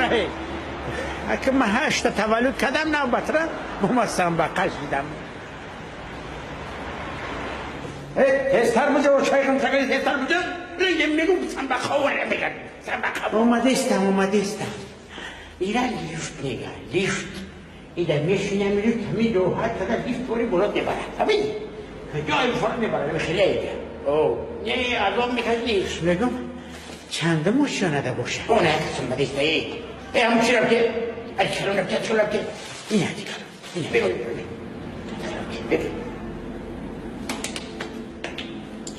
نه اگه من 8 تولد کردم نوبت را بوم سنبقه شدم هستر مجا و شایخم تگری هستر مجا رنگم میگم سنبقه وره بگن سنبقه اومده استم ایرا لیفت نگه لیفت ایده میشینم لیفت همین راحت تا لیفت توری بلاد نبره همین جای فرق نبره خیلی ایده نه الان میخواد لیفت بگم چند مشانده باشه اونه اومده استه همون چی رفته الکلام رفته چون رفته اینه دیگه اینه بگو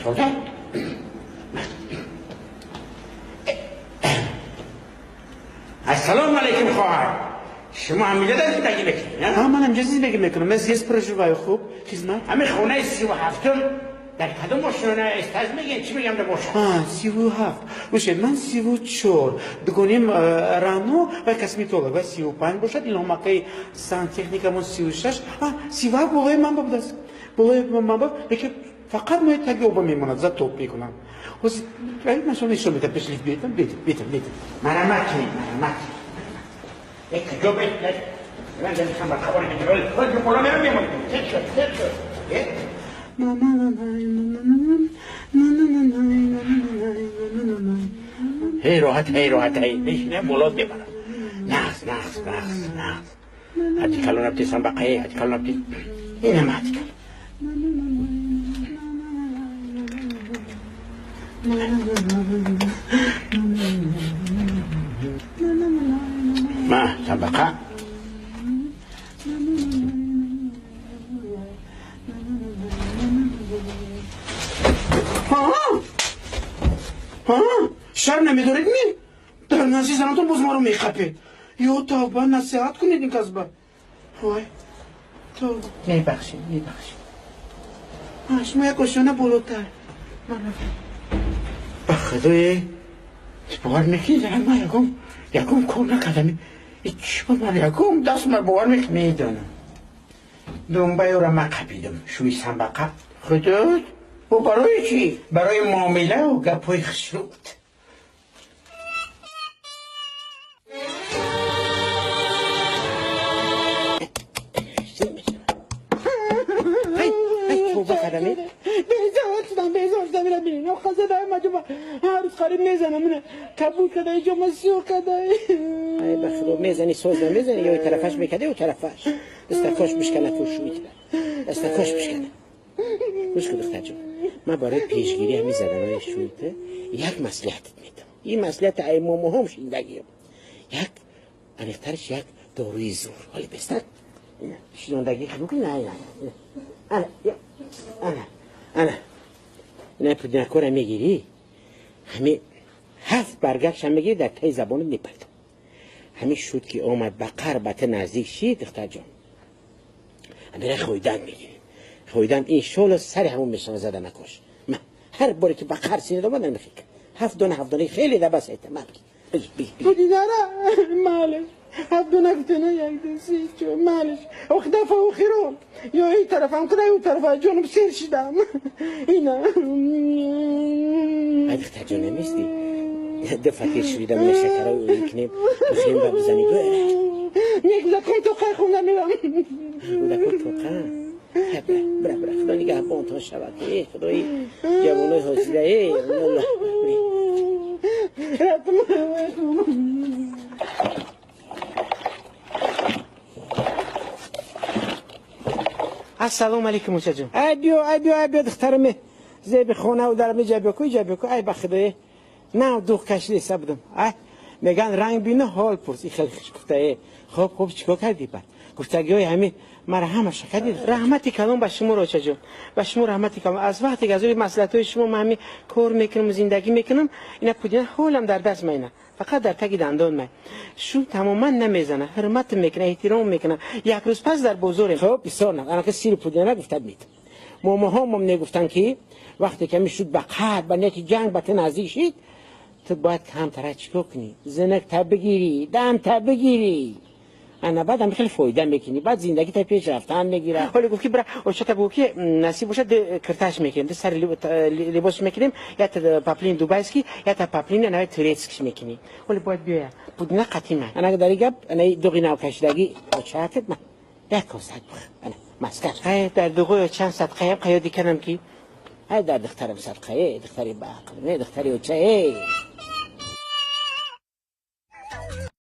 سلطان السلام علیکم خواهر شما همیشه در زندگی بکنید نه؟ من همجا زندگی میکنم من زیست پروژه خوب خدمت همین خونه 37 در کدوم ماشینه استاز میگن چی میگم در ماشین 37 باشه من 34 بگونیم رانو و کسمیتولوگ و 35 باشد این همه سانتکنیکمون 36 37 بالای من بابدست بالای من باب که فقط ما تجربه میموند زد توپ میکنم واسه من شما نشون میدم بشلیف بیتم مرمت یک جوب من دارم با خبر میگم خود بالا میرم چه شد هی راحت بشینه بلاد ببرم نخس هدی کلون ابتی سنبقه هدی کلون ابتی این هم هدی کلون ما سنبقه شر نمیدارید می؟ در نزی زناتون باز ما رو میخپید یا توبه نصیحت کنید این کسبه وای تو میبخشید شما یک اشانه بلوتر من بخدای باور میکنید در من یکم کار نکردم چی با من یکم دست من باور میدانم دنبای را من قبیدم شوی سنبقه خودت و برای چی؟ برای معامله و گپای خسرود توبه خدمه بیزار میرم بینیم او خزه دایم مجمع هر روز قریب میزنم منه کبول کده جمع سیو کده ای بخدا میزنی سوز نمیزنی یا طرفش میکده و طرفش دستکاش بشکنه فرشوی دستکاش بشکنه گوش کن دختر جون من برای پیشگیری همین زدنهای شویته یک مصلحتت میدم این مصلحت مهم شیندگیم یک انیخترش یک داروی زور حالی بستر شیندگی خلو کنی نه انا نه پودینکو را میگیری همین 7 برگشت هم میگیری در تای زبانت میپرد همین شد که آمد به قربت نزدیک شید دختر جان همین خویدن میگیری خویدن این شول سر همون میشنه زده نکاش من هر باری که به قرد سینه دامن نمیخیک 7 دونه خیلی ده بس ایتم پودینه مالش 7 دونه کتنه یک دو سی چو مالش وقت دفعه و خیرون یا این طرف هم کده اون طرف جانم سیر شدم اینا دختر جان نمیستی دفعه شویدم نشکره و یکنیم بخیریم و بزنی یک دکم توقع خونده میرم دکم توقع برا خدا نگه بانتان شود خدایی جوانای حاضره السلام علیکم موچه جون ای بیا دخترم زیب خونه و درم جبکو ای بخدای نه دوخ کشیده سبدم میگن رنگ بینه حال پرسی خیلی خوش گفته خب چیکار کردی بعد گفته گوی همین مرحمش کردید رحمتی کلام به شما روچه جون به شما رحمتی کلام از وقتی که از روی مصلحت‌های شما من همین کار میکنم و زندگی میکنم اینا پودین حالم در دست مینه فقط در تگ دندان من شو تماما نمیزنه حرمت میکنه احترام میکنه یک روز پس در بازار خب بسیار نه انا که سیر پودین نگفتم مید ماما هم نگفتن که وقتی که میشد به قهر به نیت جنگ به نزدیک شید تو باید کم تر چیکار کنی زنک تا بگیری دم تا بگیری انا بعدم خیلی فایده میکنی، بعد زندگی تا پیش رفتن میگیره. ولی گفت که برا اوشتا بگو که نصیب باشه کرتاش میکنیم، سر لباس میکنیم، یا تا پاپلین دوبایسکی یا تا پاپلین نوع توریسکش میکنیم. ولی باید بیاید بودن قطعی من انا داری گپ انا دوغی ناو کشیدگی چاکت من یک کاست انا مسکر در دوغو چند صدقه قیادی کنم کی در دخترم صدقه دختری با عقل نه دختری و چه